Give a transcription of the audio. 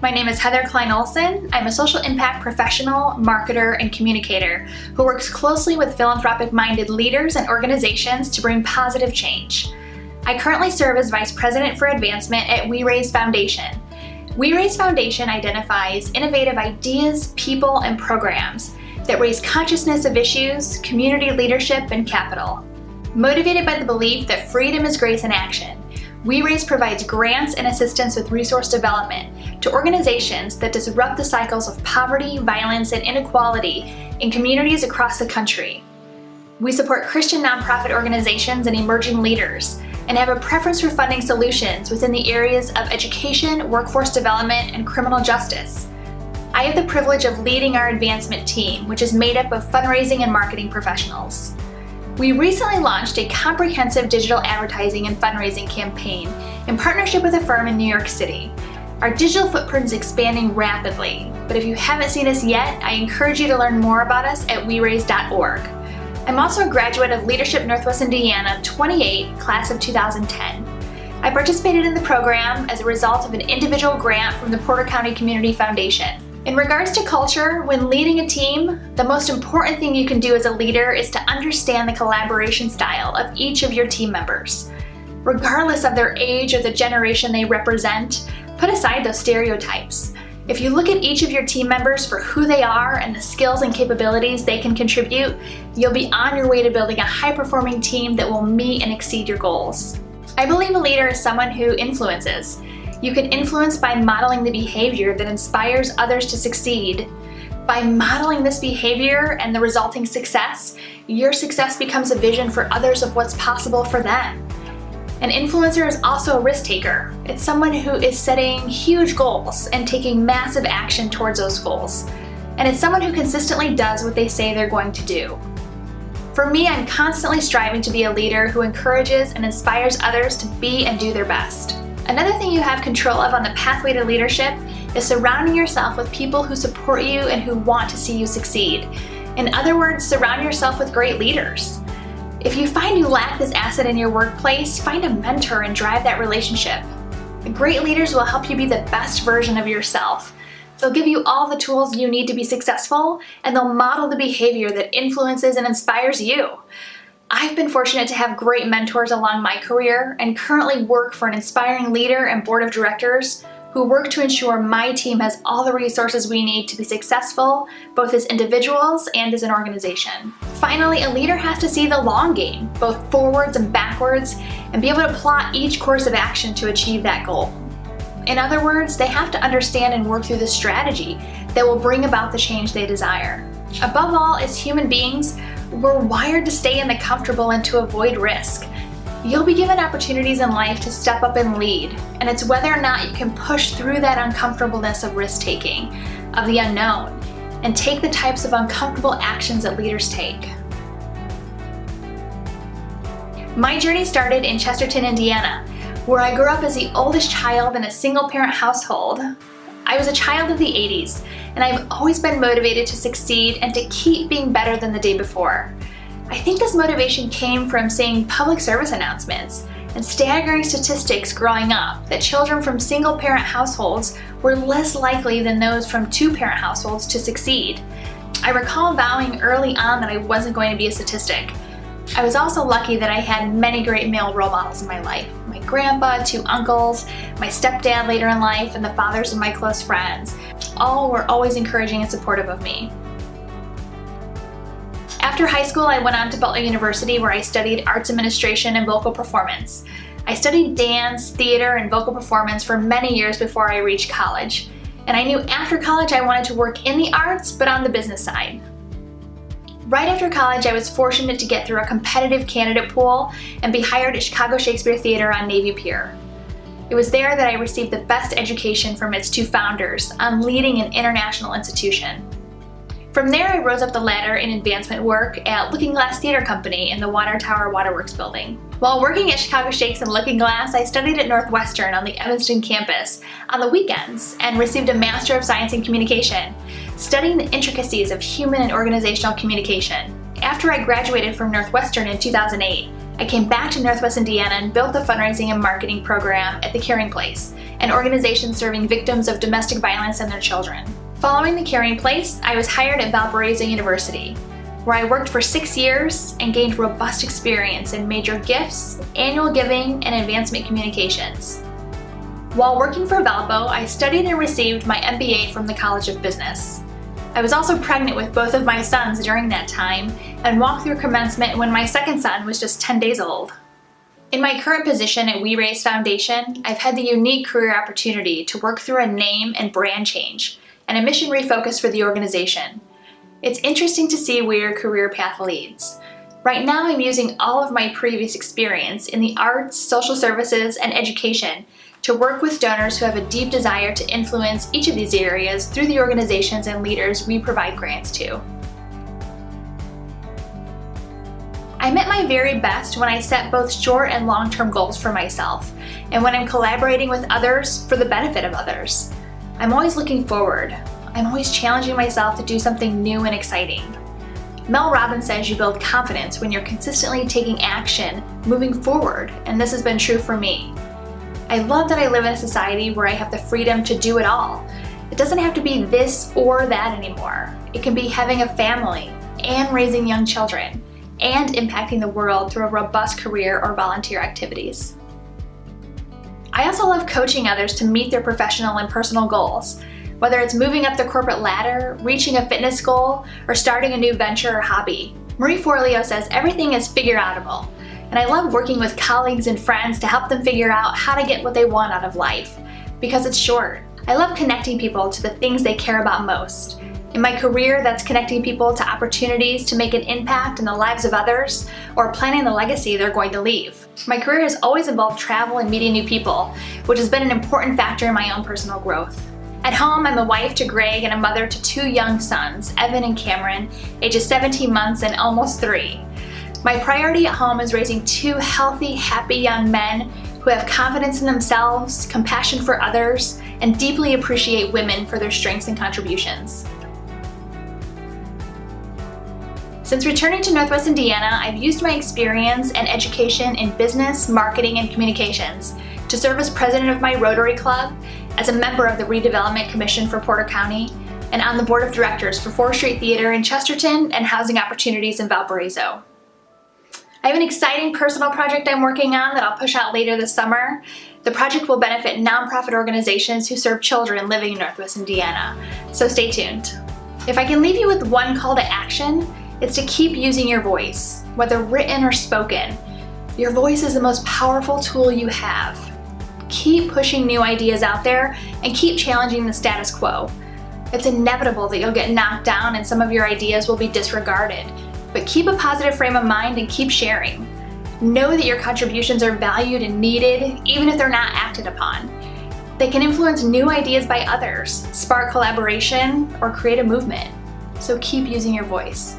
My name is Heather Klein Olson. I'm a social impact professional, marketer, and communicator who works closely with philanthropic-minded leaders and organizations to bring positive change. I currently serve as Vice President for Advancement at We Raise Foundation. We Raise Foundation identifies innovative ideas, people, and programs that raise consciousness of issues, community leadership, and capital. Motivated by the belief that freedom is grace in action, We Raise provides grants and assistance with resource development to organizations that disrupt the cycles of poverty, violence, and inequality in communities across the country. We support Christian nonprofit organizations and emerging leaders, and have a preference for funding solutions within the areas of education, workforce development, and criminal justice. I have the privilege of leading our advancement team, which is made up of fundraising and marketing professionals. We recently launched a comprehensive digital advertising and fundraising campaign in partnership with a firm in New York City. Our digital footprint is expanding rapidly, but if you haven't seen us yet, I encourage you to learn more about us at weraise.org. I'm also a graduate of Leadership Northwest Indiana 28, class of 2010. I participated in the program as a result of an individual grant from the Porter County Community Foundation. In regards to culture, when leading a team, the most important thing you can do as a leader is to understand the collaboration style of each of your team members. Regardless of their age or the generation they represent, put aside those stereotypes. If you look at each of your team members for who they are and the skills and capabilities they can contribute, you'll be on your way to building a high-performing team that will meet and exceed your goals. I believe a leader is someone who influences. You can influence by modeling the behavior that inspires others to succeed. By modeling this behavior and the resulting success, your success becomes a vision for others of what's possible for them. An influencer is also a risk taker. It's someone who is setting huge goals and taking massive action towards those goals. And it's someone who consistently does what they say they're going to do. For me, I'm constantly striving to be a leader who encourages and inspires others to be and do their best. Another thing you have control of on the pathway to leadership is surrounding yourself with people who support you and who want to see you succeed. In other words, surround yourself with great leaders. If you find you lack this asset in your workplace, find a mentor and drive that relationship. Great leaders will help you be the best version of yourself. They'll give you all the tools you need to be successful, and they'll model the behavior that influences and inspires you. I've been fortunate to have great mentors along my career and currently work for an inspiring leader and board of directors who work to ensure my team has all the resources we need to be successful, both as individuals and as an organization. Finally, a leader has to see the long game, both forwards and backwards, and be able to plot each course of action to achieve that goal. In other words, they have to understand and work through the strategy that will bring about the change they desire. Above all, as human beings, we're wired to stay in the comfortable and to avoid risk. You'll be given opportunities in life to step up and lead, and it's whether or not you can push through that uncomfortableness of risk-taking, of the unknown, and take the types of uncomfortable actions that leaders take. My journey started in Chesterton, Indiana, where I grew up as the oldest child in a single-parent household. I was a child of the 80s, and I've always been motivated to succeed and to keep being better than the day before. I think this motivation came from seeing public service announcements and staggering statistics growing up that children from single-parent households were less likely than those from two-parent households to succeed. I recall vowing early on that I wasn't going to be a statistic. I was also lucky that I had many great male role models in my life. My grandpa, 2 uncles, my stepdad later in life, and the fathers of my close friends. All were always encouraging and supportive of me. After high school, I went on to Butler University where I studied arts administration and vocal performance. I studied dance, theater, and vocal performance for many years before I reached college. And I knew after college I wanted to work in the arts, but on the business side. Right after college, I was fortunate to get through a competitive candidate pool and be hired at Chicago Shakespeare Theater on Navy Pier. It was there that I received the best education from its 2 founders on leading an international institution. From there, I rose up the ladder in advancement work at Looking Glass Theater Company in the Water Tower Waterworks building. While working at Chicago Shakes and Looking Glass, I studied at Northwestern on the Evanston campus on the weekends and received a Master of Science in Communication, studying the intricacies of human and organizational communication. After I graduated from Northwestern in 2008, I came back to Northwest Indiana and built the fundraising and marketing program at the Caring Place, an organization serving victims of domestic violence and their children. Following the Caring Place, I was hired at Butler University, where I worked for 6 years and gained robust experience in major gifts, annual giving, and advancement communications. While working for Valpo, I studied and received my MBA from the College of Business. I was also pregnant with both of my sons during that time and walked through commencement when my second son was just 10 days old. In my current position at We Raise Foundation, I've had the unique career opportunity to work through a name and brand change and a mission refocus for the organization. It's interesting to see where your career path leads. Right now, I'm using all of my previous experience in the arts, social services, and education to work with donors who have a deep desire to influence each of these areas through the organizations and leaders we provide grants to. I'm at my very best when I set both short and long-term goals for myself, and when I'm collaborating with others for the benefit of others. I'm always looking forward. I'm always challenging myself to do something new and exciting. Mel Robbins says you build confidence when you're consistently taking action, moving forward, and this has been true for me. I love that I live in a society where I have the freedom to do it all. It doesn't have to be this or that anymore. It can be having a family and raising young children and impacting the world through a robust career or volunteer activities. I also love coaching others to meet their professional and personal goals, whether it's moving up the corporate ladder, reaching a fitness goal, or starting a new venture or hobby. Marie Forleo says everything is figure-outable. And I love working with colleagues and friends to help them figure out how to get what they want out of life, because it's short. I love connecting people to the things they care about most. In my career, that's connecting people to opportunities to make an impact in the lives of others, or planning the legacy they're going to leave. My career has always involved travel and meeting new people, which has been an important factor in my own personal growth. At home, I'm a wife to Greg and a mother to 2 young sons, Evan and Cameron, ages 17 months and almost 3. My priority at home is raising 2 healthy, happy young men who have confidence in themselves, compassion for others, and deeply appreciate women for their strengths and contributions. Since returning to Northwest Indiana, I've used my experience and education in business, marketing, and communications to serve as president of my Rotary Club, as a member of the Redevelopment Commission for Porter County, and on the board of directors for 4th Street Theater in Chesterton and Housing Opportunities in Valparaiso. I have an exciting personal project I'm working on that I'll push out later this summer. The project will benefit nonprofit organizations who serve children living in Northwest Indiana, so stay tuned. If I can leave you with one call to action, it's to keep using your voice, whether written or spoken. Your voice is the most powerful tool you have. Keep pushing new ideas out there and keep challenging the status quo. It's inevitable that you'll get knocked down and some of your ideas will be disregarded. But keep a positive frame of mind and keep sharing. Know that your contributions are valued and needed, even if they're not acted upon. They can influence new ideas by others, spark collaboration, or create a movement. So keep using your voice.